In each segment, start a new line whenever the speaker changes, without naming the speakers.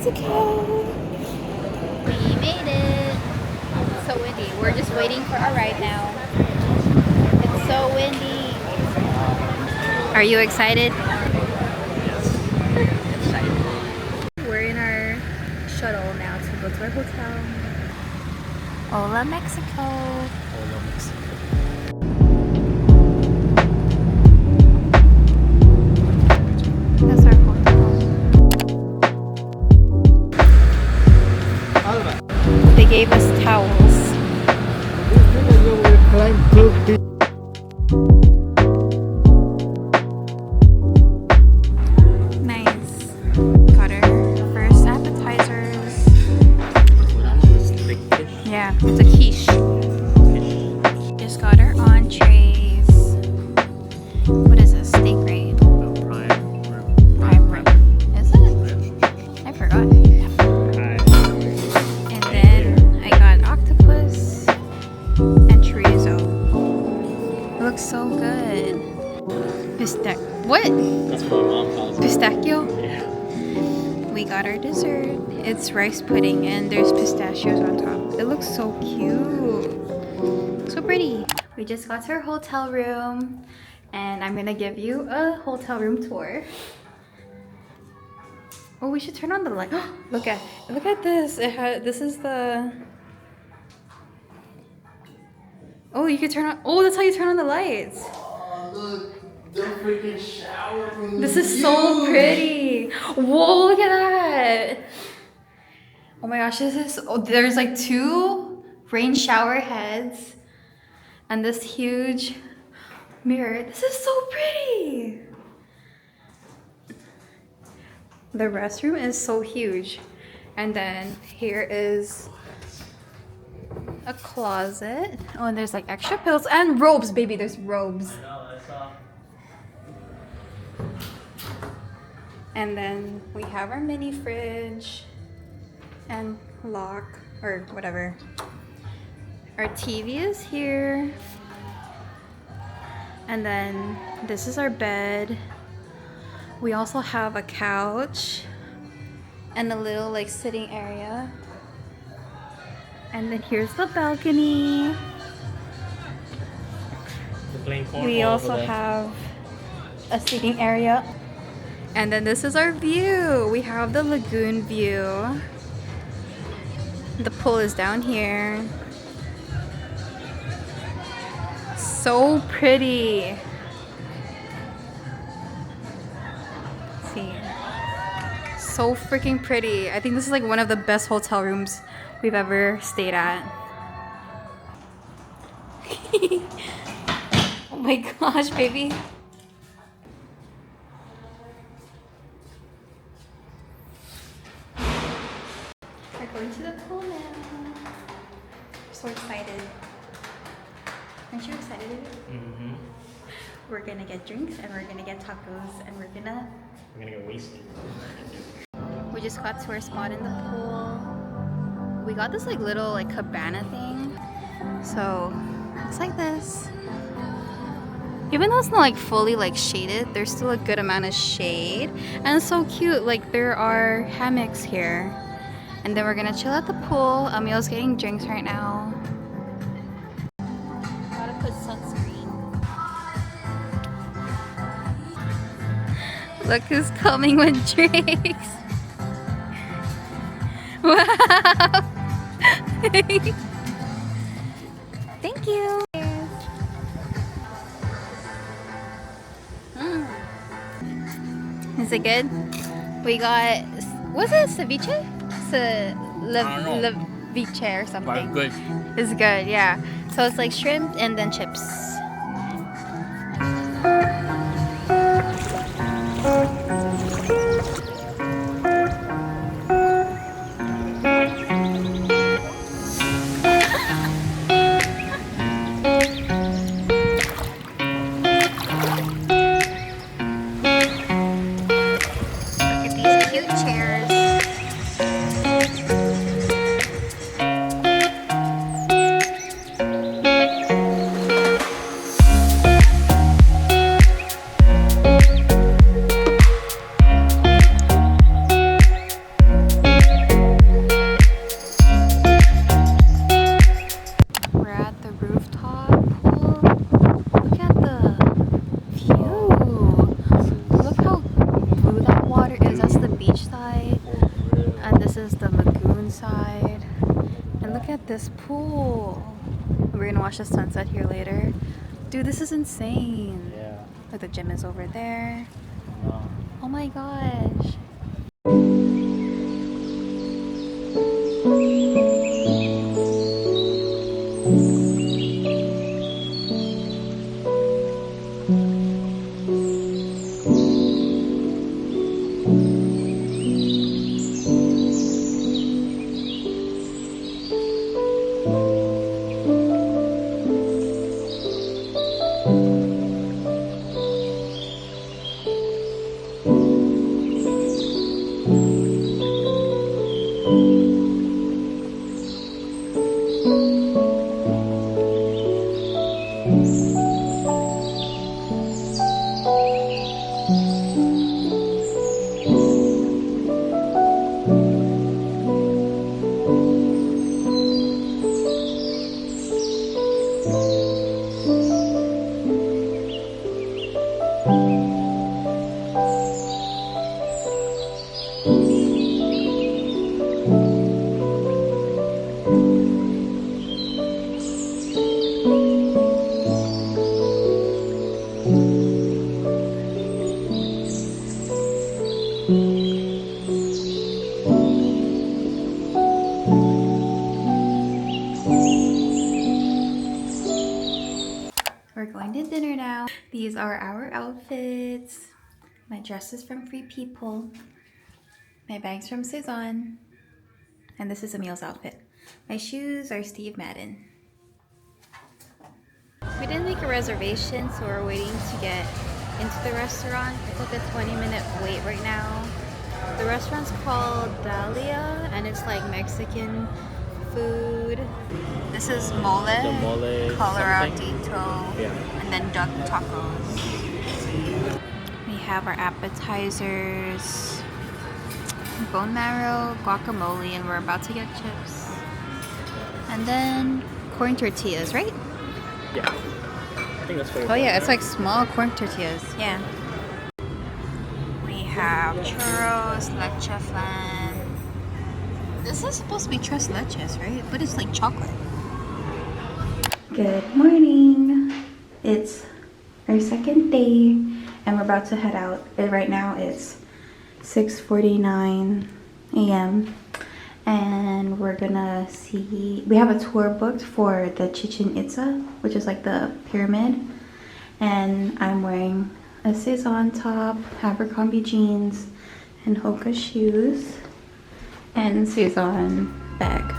Mexico. We made it. It's so windy. We're just waiting for our ride now. It's so windy. Are you excited? We're in our shuttle now to go to our hotel. Hola, Mexico.
Hola, Mexico.
That's our hotel. They gave us towels. Nice. Got our first appetizers. Yeah, it's a quiche. Just got our entrees. What is this? Steak, right? Prime rib. Is it? I forgot. And then I got octopus and chorizo. It looks so good. What?
That's what my mom calls it.
Pistachio?
Yeah.
We got our dessert. It's rice pudding and there's pistachios on top. It looks so cute. So pretty. We just got to our hotel room and I'm gonna give you a hotel room tour. Oh, we should turn on the light. Look at this. This is the. Oh, you could turn on. Oh, that's how you turn on the lights.
Oh, look. The freaking shower room.
This is so pretty. Whoa, look at that. Oh my gosh, this is. Oh, there's like 2 rain shower heads and this huge mirror. This is so pretty. The restroom is so huge. And then here is a closet. Oh, and there's like extra pills and robes, baby. There's robes.
I know, I saw.
And then we have our mini fridge and lock or whatever. Our TV is here. And then this is our bed. We also have a couch and a little like sitting area. And then here's the balcony. We also have a seating area. And then this is our view. We have the lagoon view. The pool is down here. So pretty. Let's see. So freaking pretty. I think this is like one of the best hotel rooms we've ever stayed at. Oh my gosh, baby. We're going to the pool now. I'm so excited. Aren't you excited?
Mm-hmm.
We're gonna get drinks and we're gonna get tacos and we're gonna
get wasted.
We just got to our spot in the pool. We got this like little like cabana thing. So it's like this. Even though it's not like fully like shaded, there's still a good amount of shade. And it's so cute. Like there are hammocks here. And then we're gonna chill at the pool. Emil's getting drinks right now. Gotta put sunscreen. Look who's coming with drinks. Wow. Thank you. Is it good? We got, what's it, ceviche? Ceviche or something.
Good.
It's good, yeah. So it's like shrimp and then chips. Look at this pool. We're gonna watch the sunset here later. Dude, this is insane.
Yeah.
Like the gym is over there.
No.
Oh my gosh. We're going to dinner now. These are our outfits. My dress is from Free People. My bag's from Cezanne. And this is Emil's outfit. My shoes are Steve Madden. We didn't make a reservation, so we're waiting to get into the restaurant. It's like a 20-minute wait right now. The restaurant's called Dahlia, and it's like Mexican food. This is mole,
The mole
coloradito,
Yeah.
and then duck tacos. We have our appetizers, bone marrow, guacamole, and we're about to get chips. And then corn tortillas, right?
Yeah. I think that's what
Oh yeah, it's like small corn tortillas. Yeah. We have churros, leche flan. This is supposed to be tres leches, right? But it's like chocolate. Good morning. It's our second day and we're about to head out. Right now it's 6:49 a.m. and we're gonna see, we have a tour booked for the Chichen Itza, which is like the pyramid. And I'm wearing a Cezanne top, Abercrombie jeans, and Hoka shoes, and Cezanne bag.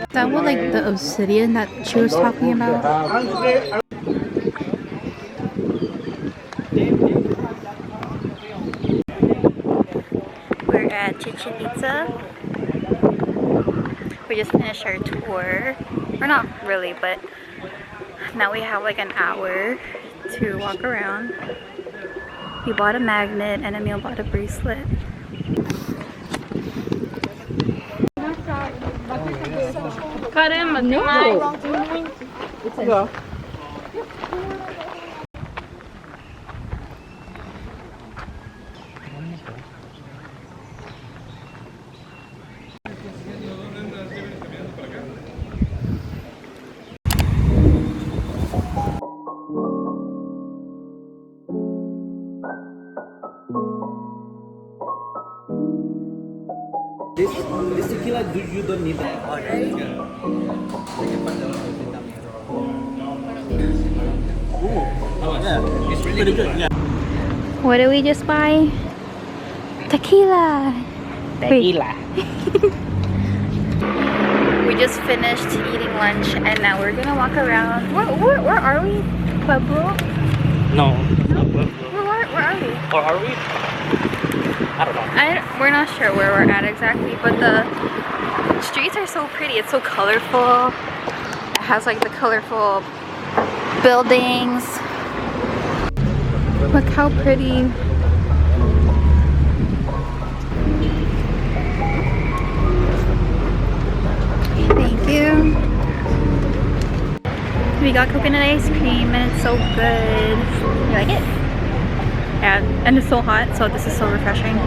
Is that what, like, the obsidian that she was talking about? We're at Chichen Itza. We just finished our tour. Or not really, but now we have like an hour to walk around. We bought a magnet and Emil bought a bracelet.
Yeah. This tequila, you don't need that. Yeah, it's pretty good. Yeah.
What did we just buy? Tequila.
Tequila.
We just finished eating lunch and now we're gonna walk around. Where are we? Pueblo?
No, it's not Pueblo.
Where are we?
Or are we? I don't know.
We're not sure where we're at exactly, but the streets are so pretty. It's so colorful. It has like the colorful buildings. Look how pretty. Thank you. We got coconut ice cream and it's so good. You like it? Yeah, and it's so hot, so this is so refreshing.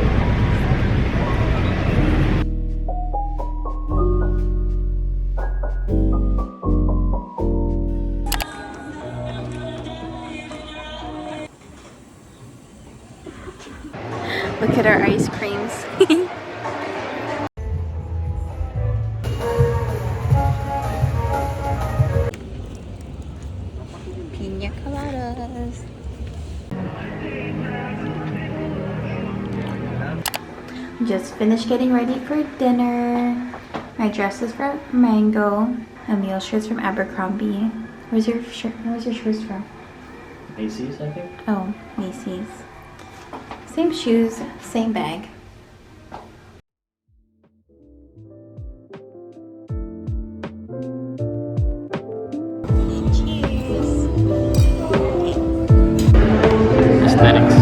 Look at our ice creams. Pina coladas. Just finished getting ready for dinner. My dress is from Mango. Emil's shirt's from Abercrombie. Where's your shirt? Where's your shoes from?
Macy's, I think.
Oh, Macy's. Same shoes, same bag.
Aesthetics.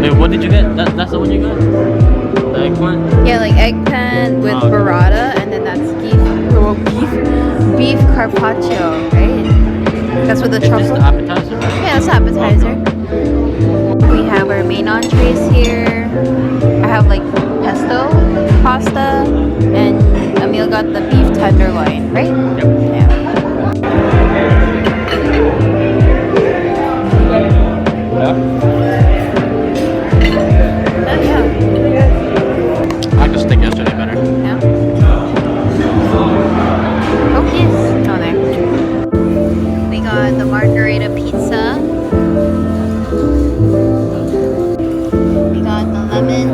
Wait, what did you get? That's the one you got? The eggplant?
Yeah, like eggplant with burrata, and then that's beef carpaccio, right? That's with the truffle.
Is this the appetizer?
Yeah, that's the appetizer. We have our main entrees here. I have like pesto, pasta, and Emil got the beef tenderloin, right?
Yep.
Yeah.
I like the steak yesterday better.
Yeah. Cookies. Oh, there. We got the margarita pizza. We got the lemon